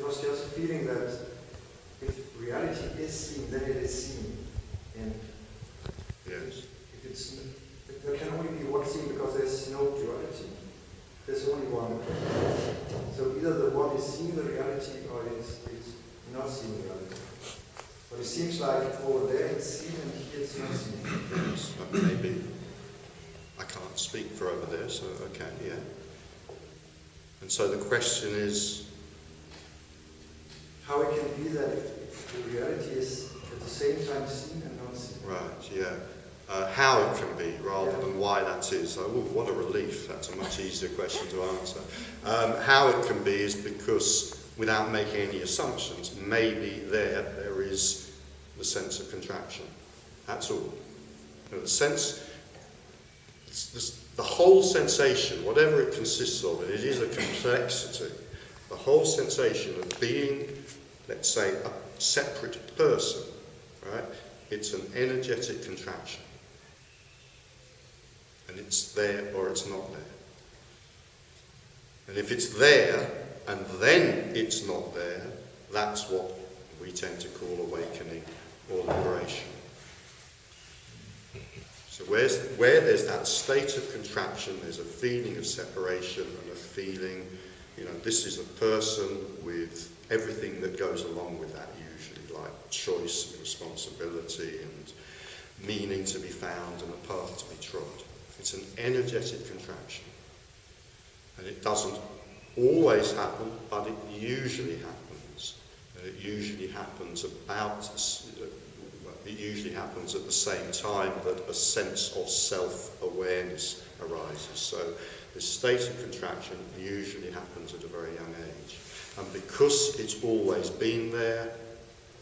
because there's a feeling that if reality is seen, then it is seen. And Yes. there can only be one seen because there's no duality. There's only one. So either the one is seeing the reality or it's not seeing reality. But it seems like over there it's seen and here it's not seen. Yes, maybe. I can't speak for over there, so okay, yeah. And so the question is, how it can be that if the reality is at the same time seen and not seen. right, yeah. How it can be rather than why that is. Oh, what a relief. That's a much easier question to answer. How it can be is because, without making any assumptions, maybe there is the sense of contraction. That's all. You know, the sense, the whole sensation, whatever it consists of, and it is a complexity, the whole sensation of being, let's say, a separate person, right? It's an energetic contraction. And it's there or it's not there. And if it's there and then it's not there, that's what we tend to call awakening or liberation. So where there's that state of contraction, there's a feeling of separation and a feeling, you know, this is a person with everything that goes along with that usually, like choice and responsibility and meaning to be found and a path to be trod. It's an energetic contraction. And it doesn't always happen, but it usually happens. And it usually happens it usually happens at the same time that a sense of self-awareness arises. So this state of contraction usually happens at a very young age. And because it's always been there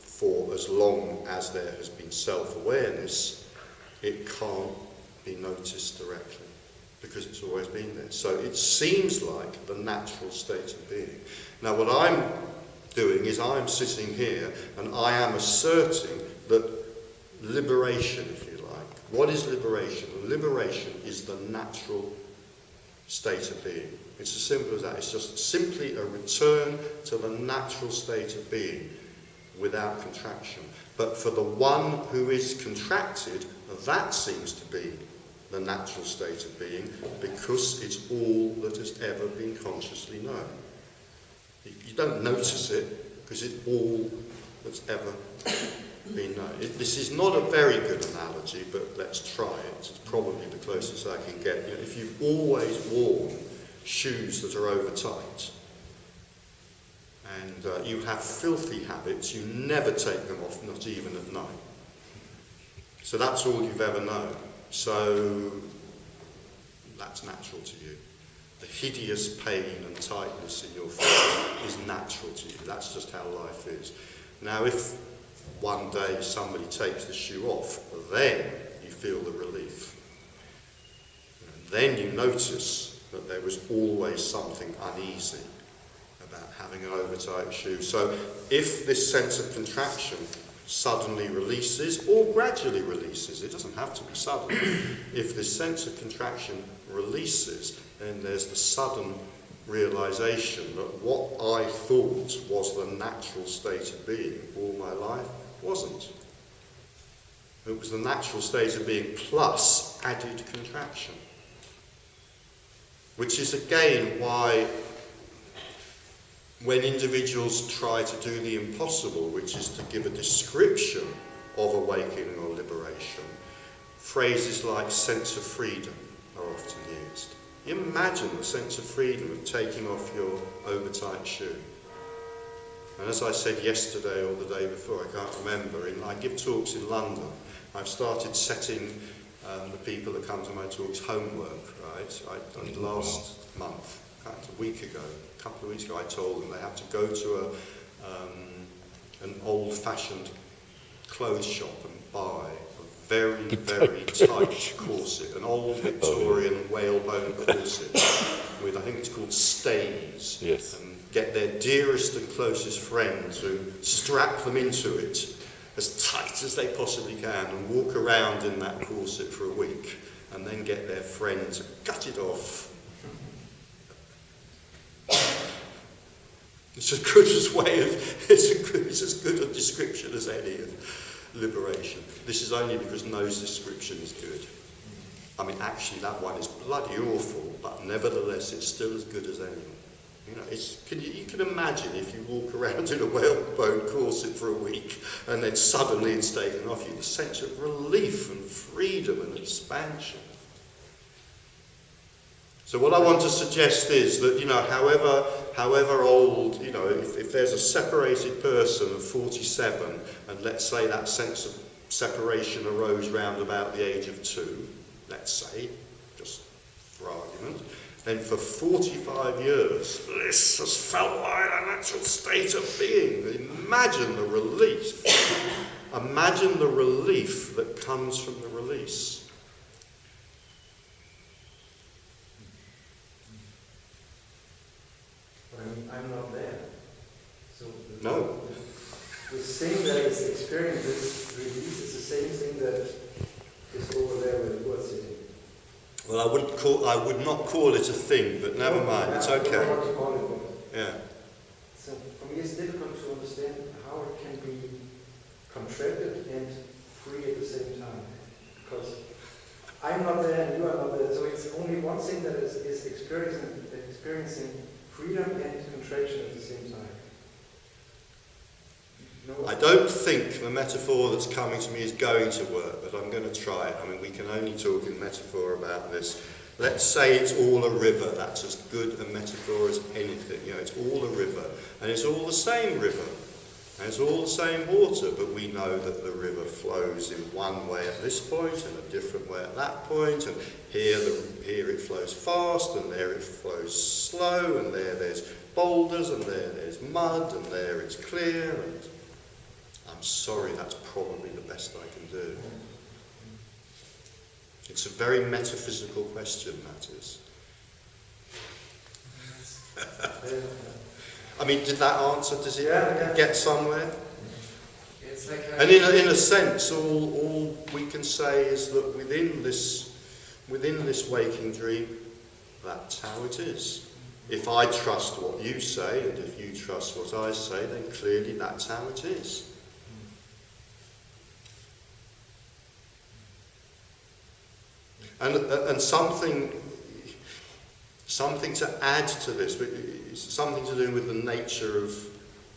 for as long as there has been self-awareness, it can't be noticed directly because it's always been there. So it seems like the natural state of being. Now what I'm doing is I'm sitting here and I am asserting that liberation, if you like. What is liberation? Liberation is the natural state of being. It's as simple as that. It's just simply a return to the natural state of being without contraction. But for the one who is contracted, that seems to be the natural state of being because it's all that has ever been consciously known. You don't notice it because it's all that's ever been known. This is not a very good analogy, but let's try it. It's probably the closest I can get. You know, if you've always worn shoes that are over tight and you have filthy habits, you never take them off, not even at night. So that's all you've ever known. So that's natural to you. The hideous pain and tightness in your feet is natural to you. That's just how life is. Now if one day somebody takes the shoe off, then you feel the relief. And then you notice that there was always something uneasy about having an over-tight shoe. So if this sense of contraction suddenly releases or gradually releases, it doesn't have to be sudden. If this sense of contraction releases, then there's the sudden realization that what I thought was the natural state of being all my life wasn't. It was the natural state of being plus added contraction. Which is again why when individuals try to do the impossible, which is to give a description of awakening or liberation, phrases like sense of freedom are often used. Imagine the sense of freedom of taking off your over-tight shoe. And as I said yesterday or the day before, I can't remember, I give talks in London. I've started setting the people that come to my talks homework, right? Last month, a couple of weeks ago, I told them they have to go to an old-fashioned clothes shop and buy a very, very tight corset, an old Victorian whalebone corset with, I think it's called stays. Yes. And get their dearest and closest friends to strap them into it as tight as they possibly can and walk around in that corset for a week and then get their friend to cut it off. It's as good as it's as good a description as any of liberation. This is only because No's description is good. I mean, actually, that one is bloody awful, but nevertheless, it's still as good as any. You know, you can imagine if you walk around in a whalebone corset for a week and then suddenly it's taken off you, the sense of relief and freedom and expansion. So what I want to suggest is that, you know, however old, you know, if there's a separated person of 47, and let's say that sense of separation arose round about the age of 2, let's say, just for argument, then for 45 years, this has felt like a natural state of being. Imagine the relief. Imagine the relief that comes from the release. I'm not there. So No. the thing that is experienced this release is the same thing that is over there where you are sitting. Well, I would not call it a thing, but never mind, it's okay. I don't know what to call it, but Yeah. so for me it's difficult to understand how it can be contracted and free at the same time. Because I'm not there and you are not there, so it's only one thing that is experiencing freedom and contraction at the same time. No. I don't think the metaphor that's coming to me is going to work, but I'm going to try it. I mean, we can only talk in metaphor about this. Let's say it's all a river. That's as good a metaphor as anything. You know, it's all a river, and it's all the same river, and it's all the same water, but we know that the river flows in one way at this point and a different way at that point, and here it flows fast, and there it flows slow, and there's boulders, and there's mud, and there it's clear, and I'm sorry, that's probably the best I can do. It's a very metaphysical question, that is. I mean, did that answer, does it get somewhere? It's like And in a sense, all we can say is that within this waking dream, that's how it is. If I trust what you say, and if you trust what I say, then clearly that's how it is. And something to add to this, but it's something to do with the nature of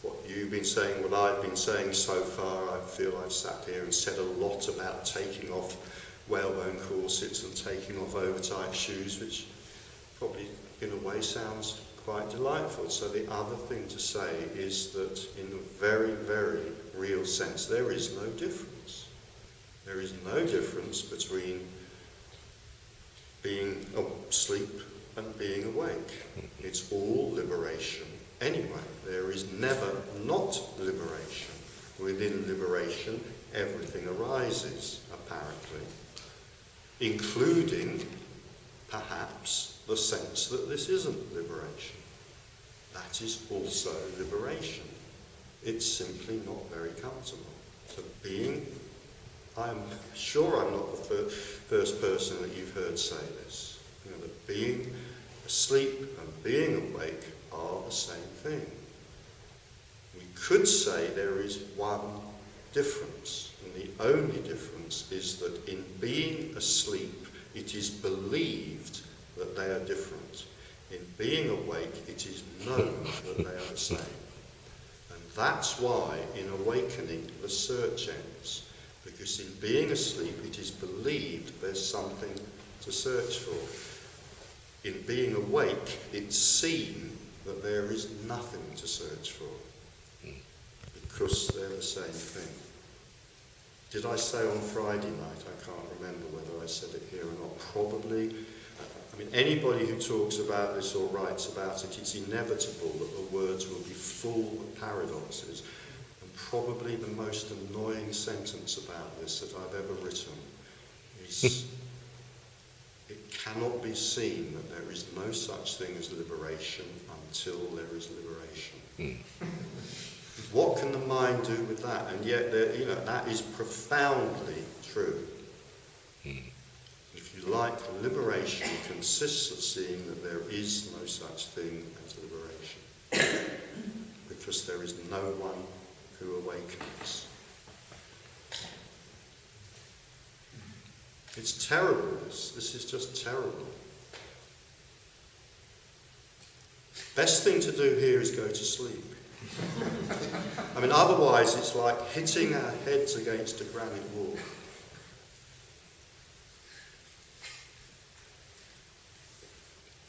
what you've been saying, what I've been saying so far. I feel I've sat here and said a lot about taking off whalebone corsets and taking off over-tight shoes, which probably in a way sounds quite delightful. So the other thing to say is that in a very, very real sense, there is no difference. There is no difference between being asleep and being awake. It's all liberation anyway. There is never not liberation. Within liberation, everything arises, apparently, including, perhaps, the sense that this isn't liberation. That is also liberation. It's simply not very comfortable. So I'm sure I'm not the first person that you've heard say this. You know, that being asleep and being awake are the same thing. We could say there is one difference, and the only difference is that in being asleep, it is believed that they are different. In being awake, it is known that they are the same. And that's why, in awakening, the search ends. Because in being asleep, it is believed there's something to search for. In being awake, it's seen that there is nothing to search for. Because they're the same thing. Did I say on Friday night? I can't remember whether I said it here or not. Probably. I mean, anybody who talks about this or writes about it, it's inevitable that the words will be full of paradoxes. Probably the most annoying sentence about this that I've ever written is it cannot be seen that there is no such thing as liberation until there is liberation. What can the mind do with that? And yet, you know, that is profoundly true. If you like, liberation consists of seeing that there is no such thing as liberation. because there is no one who awakens. It's terrible. This is just terrible. Best thing to do here is go to sleep. I mean, otherwise it's like hitting our heads against a granite wall.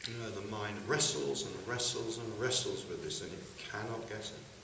You know, the mind wrestles and wrestles and wrestles with this, and it cannot get it.